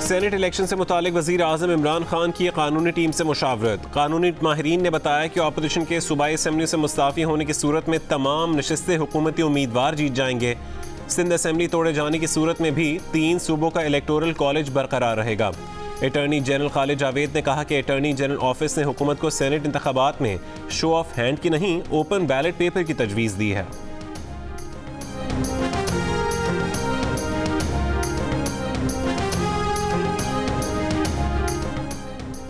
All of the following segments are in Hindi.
सेनेट इलेक्शन से मुतालिक वज़ीर आज़म इमरान खान की कानूनी टीम से मुशावरत। कानूनी माहिरीन ने बताया कि अपोजिशन के सूबाई असम्बली से मुस्ताफ़ी होने की सूरत में तमाम नशिस्तें हुकूमती उम्मीदवार जीत जाएंगे। सिंध असम्बली तोड़े जाने की सूरत में भी 3 सूबों का इलेक्टोरल कॉलेज बरकरार रहेगा। अटॉर्नी जनरल खालिद जावेद ने कहा कि अटॉर्नी जनरल ऑफिस ने हुकूमत को सेनेट इंतखाबात में शो ऑफ हैंड की नहीं, ओपन बैलेट पेपर की तजवीज़ दी है।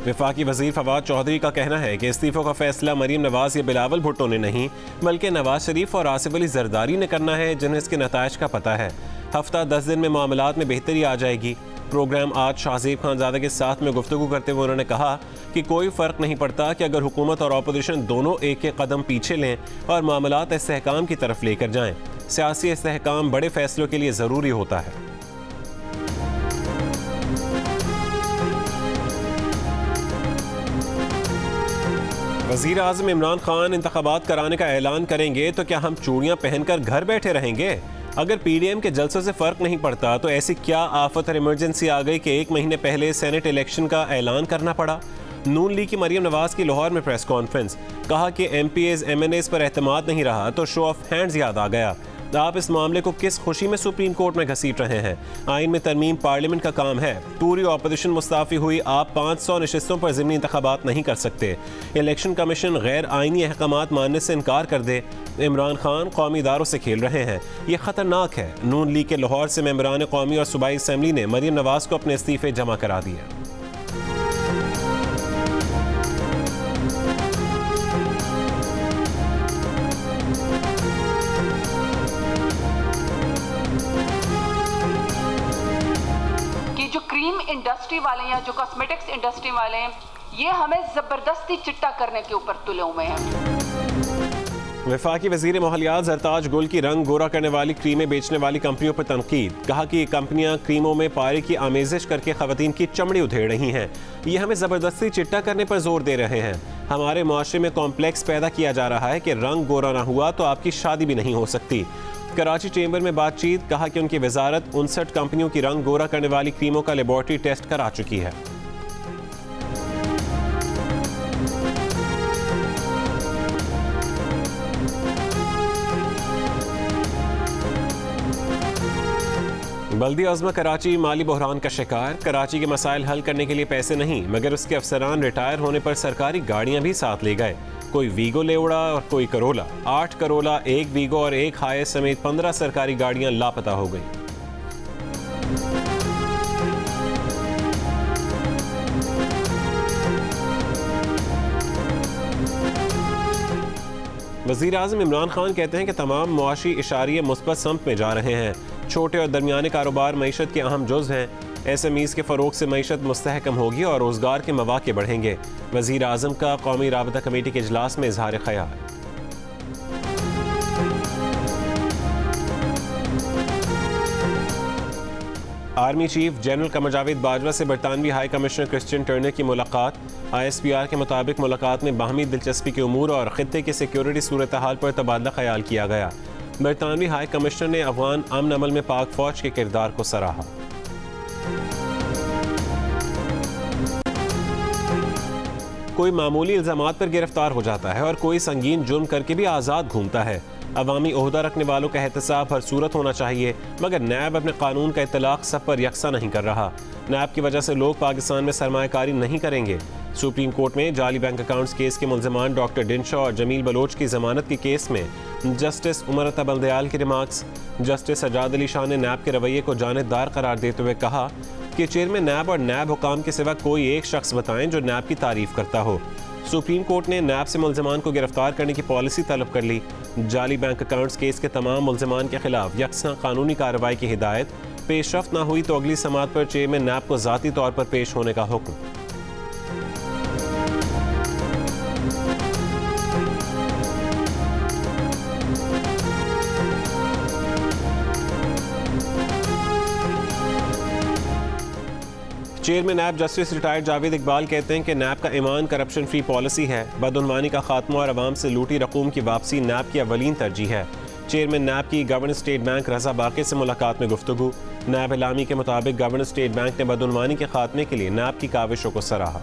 वफाकी वजीर फवाद चौधरी का कहना है कि इस्तीफों का फैसला मरीम नवाज या बिलावल भुट्टो ने नहीं, बल्कि नवाज शरीफ और आसिफ अली जरदारी ने करना है, जिन्हें इसके नताइज का पता है। हफ्ता 10 दिन में मामलात में बेहतरी आ जाएगी। प्रोग्राम आज शाहज़ेब खानज़ादा के साथ में गुफ्तगू करते हुए उन्होंने कहा कि कोई फ़र्क नहीं पड़ता कि अगर हुकूमत और अपोजिशन दोनों एक एक कदम पीछे लें और मामलात इस्तेहकाम की तरफ लेकर जाएं। सियासी इस्तेहकाम बड़े फैसलों के लिए ज़रूरी होता है। वज़ीर आज़म इमरान खान इंतखाबात कराने का ऐलान करेंगे तो क्या हम चूड़ियाँ पहनकर घर बैठे रहेंगे? अगर पीडीएम के जलसों से फ़र्क नहीं पड़ता तो ऐसी क्या आफत और इमरजेंसी आ गई कि 1 महीने पहले सेनेट इलेक्शन का ऐलान करना पड़ा? नून लीग की मरीम नवाज की लाहौर में प्रेस कॉन्फ्रेंस, कहा कि MPAs MNAs पर एतमाद नहीं रहा तो शो ऑफ हैंड्स याद आ गया। आप इस मामले को किस खुशी में सुप्रीम कोर्ट में घसीट रहे हैं? आइन में तरमीम पार्लियामेंट का काम है। पूरी अपोजिशन मुस्ताफ़ी हुई, आप 500 नशिस्तों पर ज़िमनी इंतखाबात नहीं कर सकते। इलेक्शन कमीशन गैर आइनी अहकामात मानने से इनकार कर दे। इमरान खान कौमी इदारों से खेल रहे हैं, ये ख़तरनाक है। नून लीग के लाहौर से मेंबरान कौमी और सूबाई असम्बली ने मरीम नवाज को अपने इस्तीफ़े जमा करा दिए। इंडस्ट्री वाले या जो कॉस्मेटिक्स इंडस्ट्री वाले हैं, ये हमें जबरदस्ती चिट्टा करने के ऊपर तुले हुए हैं। वफाकी वज़ीर मोहलियात ज़रताज गुल की रंग गोरा करने वाली क्रीमें बेचने वाली कंपनियों पर तनकीद। कहा कि ये कंपनियां क्रीमों में पारे की आमेजिश करके ख़वातीन की चमड़ी उधेड़ रही हैं। ये हमें ज़बरदस्ती चिट्टा करने पर जोर दे रहे हैं। हमारे मुआशरे में कॉम्प्लेक्स पैदा किया जा रहा है कि रंग गोरा ना हुआ तो आपकी शादी भी नहीं हो सकती। कराची चेंबर में बातचीत, कहा कि उनकी वजारत 59 कंपनियों की रंग गोरा करने वाली क्रीमों का लेबॉर्ट्री टेस्ट करा चुकी है। बल्दी अज़्मा कराची माली बहरान का शिकार। कराची के मसाइल हल करने के लिए पैसे नहीं, मगर उसके अफसरान रिटायर होने पर सरकारी गाड़ियां भी साथ ले गए। कोई वीगो ले उड़ा और कोई करोला। 8 करोला, 1 वीगो और 1 हाइस समेत 15 सरकारी गाड़ियां लापता हो गई। वज़ीर आज़म इमरान खान कहते हैं कि तमाम मुआशी इशारे मुस्बत समत में जा रहे हैं। छोटे और दरमियाने कारोबार मईशत के अहम जुज़ हैं। SMEs के फ़रोग से मईशत मुस्तहकम होगी और रोज़गार के मौक़े बढ़ेंगे। वज़ीर आज़म का कौमी राबता कमेटी के इजलास में इज़हार ख़याल। Army chief general Qamar Javed Bajwa से बरतानवी हाई कमिश्नर क्रिश्चियन टर्नर की मुलाकात। ISPR के मुताबिक मुलाकात में बाहमी दिलचस्पी के उमूर और ख़ित्ते की सिक्योरिटी सूरत हाल पर तबादला ख्याल किया गया। बरतानवी हाई कमिश्नर ने अफ़गान अमन अमल में पाक फ़ौज के किरदार को सराहा। कोई मामूली इल्ज़ामात पर गिरफ्तार हो जाता है और कोई संगीन जुर्म करके भी आज़ाद घूमता है। अवामी ओहदा रखने वालों का एहतसाब हर सूरत होना चाहिए, मगर नैब अपने कानून का इतलाक़ सब पर यकसा नहीं कर रहा। नैब की वजह से लोग पाकिस्तान में सरमायाकारी नहीं करेंगे। सुप्रीम कोर्ट में जाली बैंक अकाउंट्स केस के मुल्ज़िमान डॉक्टर डिनशा और जमील बलोच की ज़मानत के केस में जस्टिस उमर अता बल्दयाल के रिमार्क्स। जस्टिस सजाद अली शाह ने नैब के रवैये को जानिबदार करार देते हुए कहा कि चेयरमैन नैब और नैब हुकाम के सिवा कोई एक शख्स बताएं जो नैब की तारीफ करता हो। सुप्रीम कोर्ट ने नैब से मुल्ज़िमान को गिरफ्तार करने की पॉलिसी तलब कर ली। जाली बैंक अकाउंट्स केस के तमाम मुल्ज़िमान के खिलाफ यकसा कानूनी कार्रवाई की हिदायत। पेशरफ्त ना हुई तो अगली समात पर चेयरमैन नैब को ज़ाती तौर पर पेश होने का हुक्म। चेयरमैन नैब जस्टिस रिटायर्ड जावेद इकबाल कहते हैं कि नैब का ईमान करप्शन फ्री पॉलिसी है। बदउनवानी का खात्मा और अवाम से लूटी रकूम की वापसी नैब की अवलीन तरजीह है। चेयरमैन नैब की गवर्नर स्टेट बैंक रजा बाकी से मुलाकात में गुफ्तगू। नैब इलामी के मुताबिक गवर्नर स्टेट बैंक ने बदउनवानी के खात्मे के लिए नैब की काविशों को सराहा।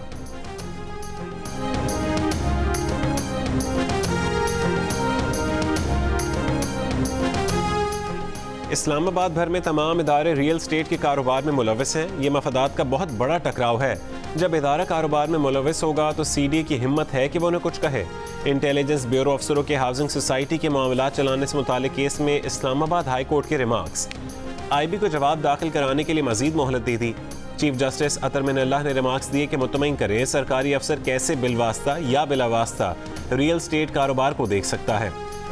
इस्लामाबाद भर में तमाम इदारे रियल स्टेट के कारोबार में मुलविस हैं। ये मफादात का बहुत बड़ा टकराव है। जब इदारा कारोबार में मुलविस होगा तो CDA की हिम्मत है कि वो उन्हें कुछ कहे। इंटेलिजेंस ब्यूरो अफसरों के हाउसिंग सोसाइटी के मामला चलाने से मुतालिक केस में इस्लामाबाद हाई कोर्ट के रिमार्क्स। IB को जवाब दाखिल कराने के लिए मजीद मोहलत दी थी। चीफ जस्टिस अतर मिनल्लाह ने रिमार्क्स दिए कि मुतमईन करें सरकारी अफसर कैसे बिलवास्ता या बिलावास्ता रियल स्टेट कारोबार को देख सकता है।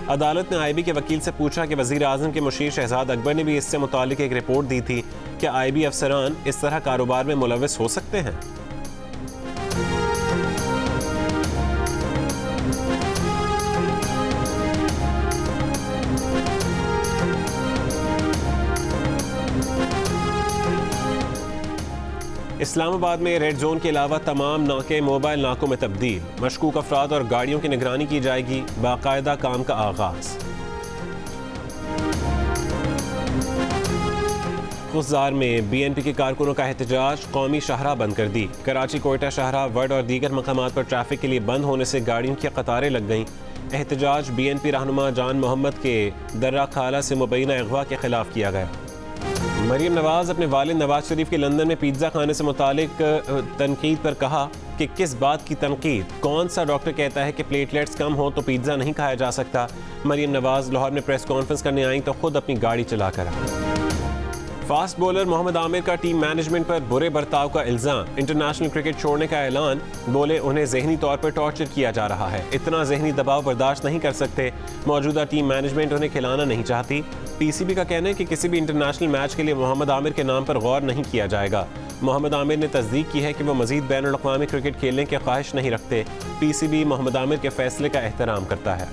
अदालत ने IB के वकील से पूछा कि वज़ीर आज़म के मुशीर शहजाद अकबर ने भी इससे मुतालिक एक रिपोर्ट दी थी कि IB अफसरान इस तरह कारोबार में मुलविस हो सकते हैं। इस्लामाबाद में रेड जोन के अलावा तमाम नाके मोबाइल नाकों में तब्दील। मशकूक अफराद और गाड़ियों की निगरानी की जाएगी। बाकायदा काम का आगाज। खुशजार में BNP के कारकुनों का एहतजाज। कौमी शाहराह बंद कर दी। कराची कोयटा शाहराह वर्ड और दीगर मकामात पर ट्रैफिक के लिए बंद होने से गाड़ियों की कतारें लग गईं। एहतजाज BNP रहनुमा जान मोहम्मद के दर्रा खाला से मुबैना अगवा के खिलाफ किया गया। मरीम नवाज अपने वालिद नवाज शरीफ के लंदन में पिज्ज़ा खाने से मुतालिक तनकीद पर कहा कि किस बात की तनकीद, कौन सा डॉक्टर कहता है कि प्लेटलेट्स कम हो तो पिज्ज़ा नहीं खाया जा सकता। मरीम नवाज लाहौर में प्रेस कॉन्फ्रेंस करने आई तो खुद अपनी गाड़ी चला कर आई। फास्ट बॉलर मोहम्मद आमिर का टीम मैनेजमेंट पर बुरे बर्ताव का इल्ज़ाम। इंटरनेशनल क्रिकेट छोड़ने का ऐलान। बोले उन्हें जहनी तौर पर टॉर्चर किया जा रहा है। इतना जहनी दबाव बर्दाश्त नहीं कर सकते। मौजूदा टीम मैनेजमेंट उन्हें खिलाना नहीं चाहती। PCB का कहना है कि किसी भी इंटरनेशनल मैच के लिए मोहम्मद आमिर के नाम पर गौर नहीं किया जाएगा। मोहम्मद आमिर ने तस्दीक की है कि वो मजीद बैनुल-अक़वामी क्रिकेट खेलने की ख्वाहिश नहीं रखते। PCB मोहम्मद आमिर के फैसले का एहतराम करता है।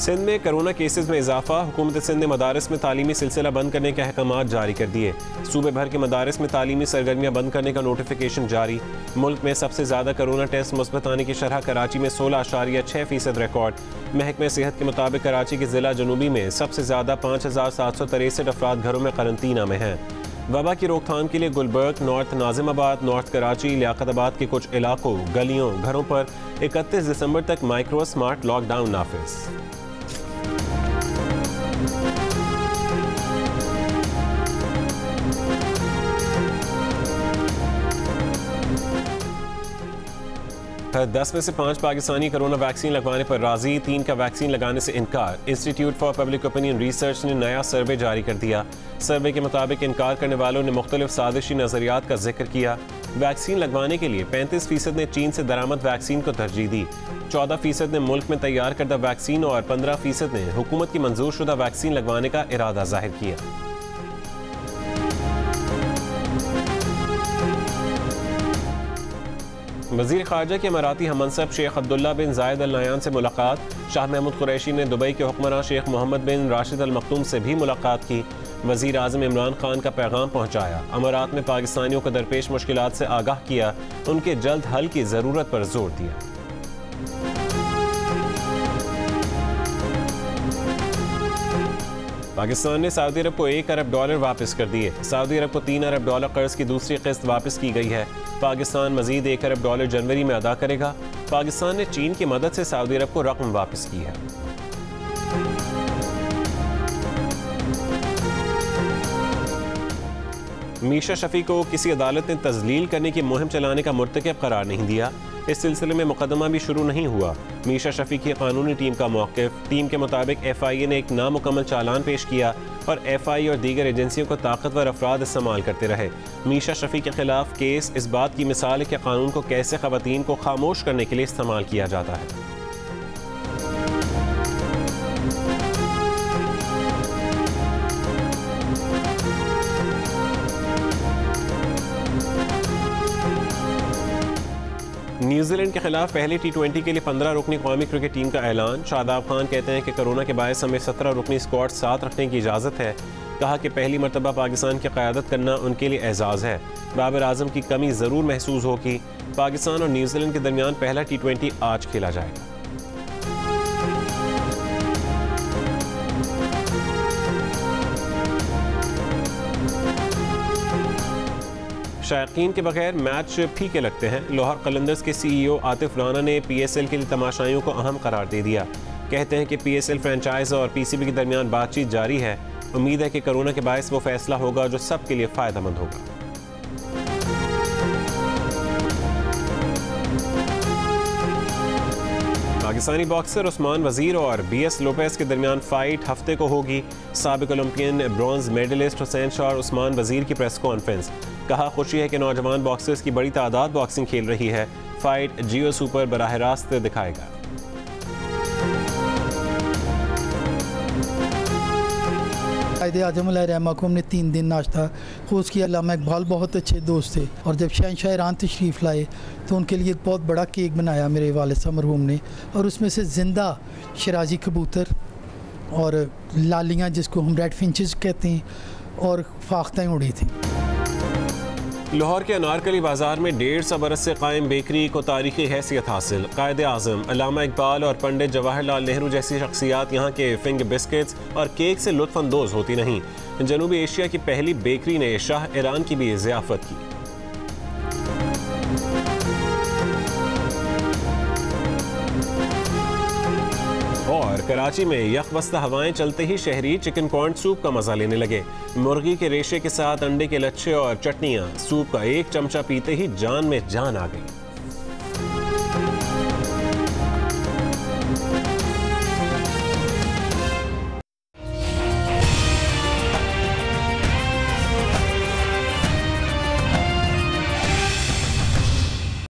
सिंध में कोरोना केसेस में इजाफा। हुकूमत सिंध ने मदारस में तालीमी सिलसिला बंद करने के अहकाम जारी कर दिए। सूबे भर के मदारस में तालीमी सरगर्मियाँ बंद करने का नोटिफिकेशन जारी। मुल्क में सबसे ज़्यादा कोरोना टेस्ट मुस्बत आने की शरह कराची में 16.6% रिकॉर्ड। महकमे सेहत के मुताबिक कराची के ज़िला जनूबी में सबसे ज़्यादा 5,763 अफराद घरों में करंतना में हैं। वबा की रोकथाम के लिए गुलबर्ग, नॉर्थ नाजिमाबाद, नॉर्थ कराची, लियाकताबाद के कुछ इलाकों, गलियों, घरों पर 31 दिसंबर तक माइक्रो स्मार्ट लॉकडाउन नाफिज। हर 10 में से 5 पाकिस्तानी कोरोना वैक्सीन लगवाने पर राजी। 3 का वैक्सीन लगाने से इनकार। Institute for public opinion research ने नया सर्वे जारी कर दिया। सर्वे के मुताबिक इनकार करने वालों ने मुख्तलिफ साजिशी नजरियात का जिक्र किया। वैक्सीन लगवाने के लिए 35% ने चीन से दरामद वैक्सीन को तरजीह दी। 14% ने मुल्क में तैयार करदा वैक्सीन और 15% ने हुकूमत की मंजूर शुदा वैक्सीन लगवाने का इरादा जाहिर किया। वज़ीर ख़ारजा के अमाराती हममनसब शेख अब्दुल्ला बिन जायद अल नहयान से मुलाकात। शाह महमूद कुरैशी ने दुबई के हुक्मरान शेख मोहम्मद बिन राशिद अल मखदूम से भी मुलाकात की। वज़ीर आज़म इमरान खान का पैगाम पहुँचाया। अमारात में पाकिस्तानियों को दरपेश मुश्किलात से आगाह किया। उनके जल्द हल की ज़रूरत पर जोर दिया। पाकिस्तान ने सऊदी अरब को $1 अरब वापस कर दिए। सऊदी अरब को $3 अरब कर्ज की दूसरी किस्त वापस की गई है। पाकिस्तान मजीद $1 अरब जनवरी में अदा करेगा। पाकिस्तान ने चीन की मदद से सऊदी अरब को रकम वापस की है। मीशा शफी को किसी अदालत ने तजलील करने की मुहिम चलाने का मुर्तकब करार नहीं दिया। इस सिलसिले में मुकदमा भी शुरू नहीं हुआ। मीशा शफी की कानूनी टीम का मौक़िफ़। टीम के मुताबिक FIA ने एक नामुकम्मल चालान पेश किया और FI और दीगर एजेंसियों को ताकतवर अफराद इस्तेमाल करते रहे। मीशा शफी के खिलाफ केस इस बात की मिसाल है कि कानून को कैसे ख़वातीन को खामोश करने के लिए इस्तेमाल किया जाता है। न्यूजीलैंड के खिलाफ पहले T20 के लिए 15 रुकनी कौमी क्रिकेट टीम का ऐलान। शादाब खान कहते हैं कि कोरोना के बायस हमें 17 रुकनी स्क्वाड साथ रखने की इजाज़त है। कहा कि पहली मरतबा पाकिस्तान की क़यादत करना उनके लिए एजाज़ है। बाबर आजम की कमी ज़रूर महसूस होगी। पाकिस्तान और न्यूजीलैंड के दरमियान पहला T20 आज खेला जाएगा। शायकीन के बगैर मैच फीके लगते हैं। लाहौर कलंदर्स के CEO आतिफ राना ने PSL के लिए तमाशाइयों को अहम करार दे दिया। कहते हैं कि PSL फ्रेंचाइज और PCB के दरमियान बातचीत जारी है। उम्मीद है कि कोरोना के बायस वो फैसला होगा जो सबके लिए फ़ायदेमंद होगा। पाकिस्तानी बॉक्सर उस्मान वजीर और BS लोपेस के दरमियान फाइट हफ्ते को होगी। साबिक Olympian bronze medallist Hussain Shah और उस्मान वजीर की प्रेस कॉन्फ्रेंस। कहा खुशी है कि नौजवान बॉक्सर्स की बड़ी तादाद बॉक्सिंग खेल रही है। फाइट जियो सुपर बराह रास्त दिखाएगा। कायद-ए-आज़म रहमा को हमने 3 दिन नाश्ता होस्ट किया। अल्लामा इकबाल बहुत अच्छे दोस्त थे और जब शहंशाह ईरान तशरीफ़ लाए तो उनके लिए एक बहुत बड़ा केक बनाया मेरे वालिद साहब मरहूम ने, और उसमें से ज़िंदा शराजी कबूतर और लालियाँ जिसको हम रेड फिंचेस कहते हैं और फाख्ताएँ उड़ी थी। लाहौर के अनारकली बाजार में 150 बरस से कायम बेकरी को तारीखी हैसियत हासिल। कायद-ए-आज़म, अल्लामा इकबाल और पंडित जवाहरलाल नेहरू जैसी शख्सियात यहाँ के फिंगर बिस्किट्स और केक से लुत्फ़अंदोज़ होती नहीं। जनूबी एशिया की पहली बेकरी ने शाह ईरान की भी ज़ियाफ़त की। और कराची में यकबस्ता हवाएं चलते ही शहरी चिकन कॉर्न सूप का मजा लेने लगे। मुर्गी के रेशे के साथ अंडे के लच्छे और चटनियां, सूप का एक चमचा पीते ही जान में जान आ गई।